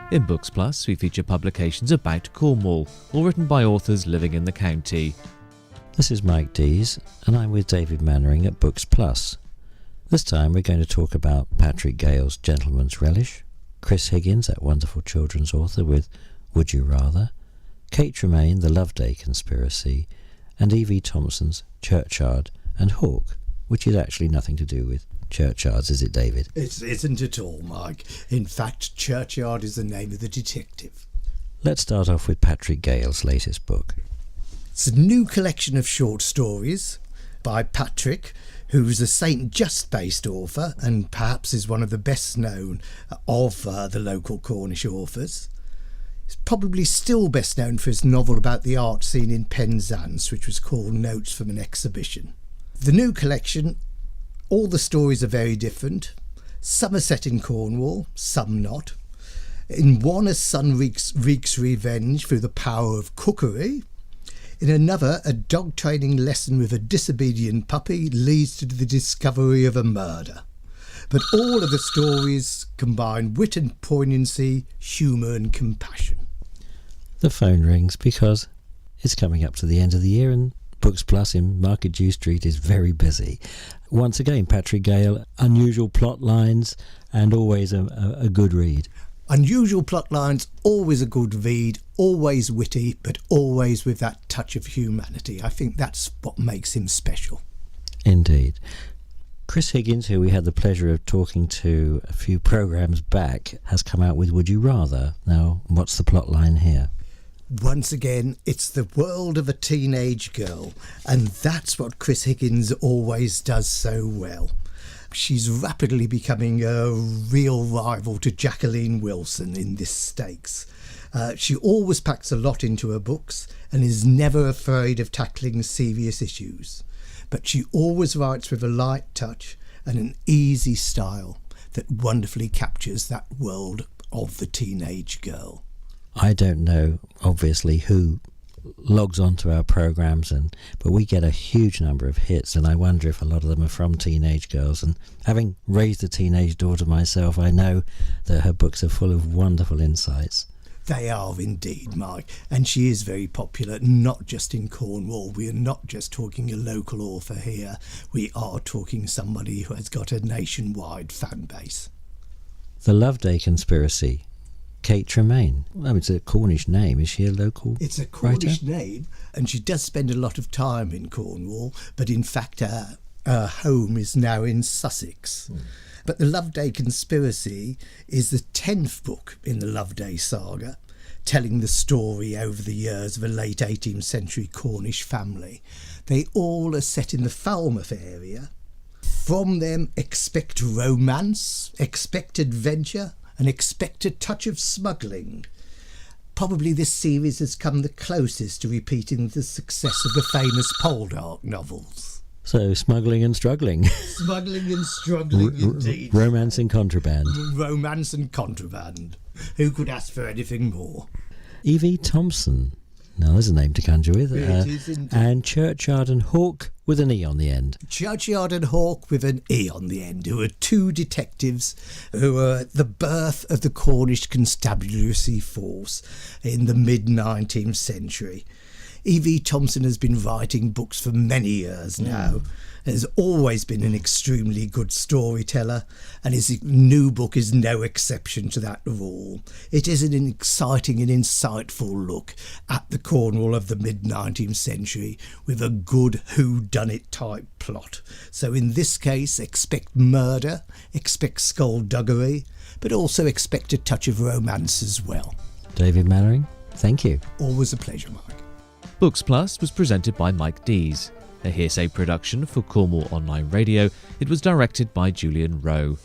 In Books Plus, we feature publications about Cornwall, all written by authors living in the county. This is Mike Dees, and I'm with David Mainwaring at Books Plus. This time we're going to talk about Patrick Gayle's Gentleman's Relish, Chris Higgins, that wonderful children's author, with Would You Rather, Kate Tremayne, The Loveday Conspiracy, and E.V. Thompson's Churchyard and Hawke, which is actually nothing to do with churchyards, is it, David? It isn't at all, Mike. In fact, Churchyard is the name of the detective. Let's start off with Patrick Gayle's latest book. It's a new collection of short stories by Patrick, who's a St. Just-based author and perhaps is one of the best known of the local Cornish authors. He's probably still best known for his novel about the art scene in Penzance, which was called Notes from an Exhibition. The new collection, all the stories are very different. Some are set in Cornwall, some not. In one, a son wreaks revenge through the power of cookery. In another, a dog training lesson with a disobedient puppy leads to the discovery of a murder. But all of the stories combine wit and poignancy, humour and compassion. The phone rings because it's coming up to the end of the year and Books Plus in Market Jew Street is very busy. Once again, Patrick Gayle, unusual plot lines and always a good read. Unusual plot lines, always a good read, always witty, but always with that touch of humanity. I think that's what makes him special. Indeed. Chris Higgins, who we had the pleasure of talking to a few programmes back, has come out with Would You Rather. Now, what's the plot line here? Once again, it's the world of a teenage girl, and that's what Chris Higgins always does so well. She's rapidly becoming a real rival to Jacqueline Wilson in this stakes. She always packs a lot into her books and is never afraid of tackling serious issues. But she always writes with a light touch and an easy style that wonderfully captures that world of the teenage girl. I don't know, obviously, who logs onto our programmes, but we get a huge number of hits, and I wonder if a lot of them are from teenage girls. And having raised a teenage daughter myself, I know that her books are full of wonderful insights. They are indeed, Mike, and she is very popular, not just in Cornwall. We are not just talking a local author here. We are talking somebody who has got a nationwide fan base. The Loveday Conspiracy. Kate Tremayne. It's a Cornish name. Is she a local writer? It's a Cornish name, and she does spend a lot of time in Cornwall, but in fact her home is now in Sussex. But the Loveday Conspiracy is the 10th book in the Loveday saga, telling the story over the years of a late 18th century Cornish family. They all are set in the Falmouth area. From them, expect romance, expect adventure, and expect a touch of smuggling. Probably this series has come the closest to repeating the success of the famous Poldark novels. So, smuggling and struggling. Smuggling and struggling, indeed. Romance and contraband. Romance and contraband. Who could ask for anything more? E.V. Thompson. Now, there's a name to conjure with. It is indeed. And Churchyard and Hawke with an E on the end. Churchyard and Hawke with an E on the end, who are two detectives who are at the birth of the Cornish constabulary force in the mid-19th century. E.V. Thompson has been writing books for many years now. Has always been an extremely good storyteller, and his new book is no exception to that rule. It is an exciting and insightful look at the Cornwall of the mid-19th century with a good whodunit type plot. So in this case, expect murder, expect skullduggery, but also expect a touch of romance as well. David Mainwaring, thank you. Always a pleasure, Mike. Books Plus was presented by Mike Dees. A Hearsay production for Cornwall Online Radio. It was directed by Julian Rowe.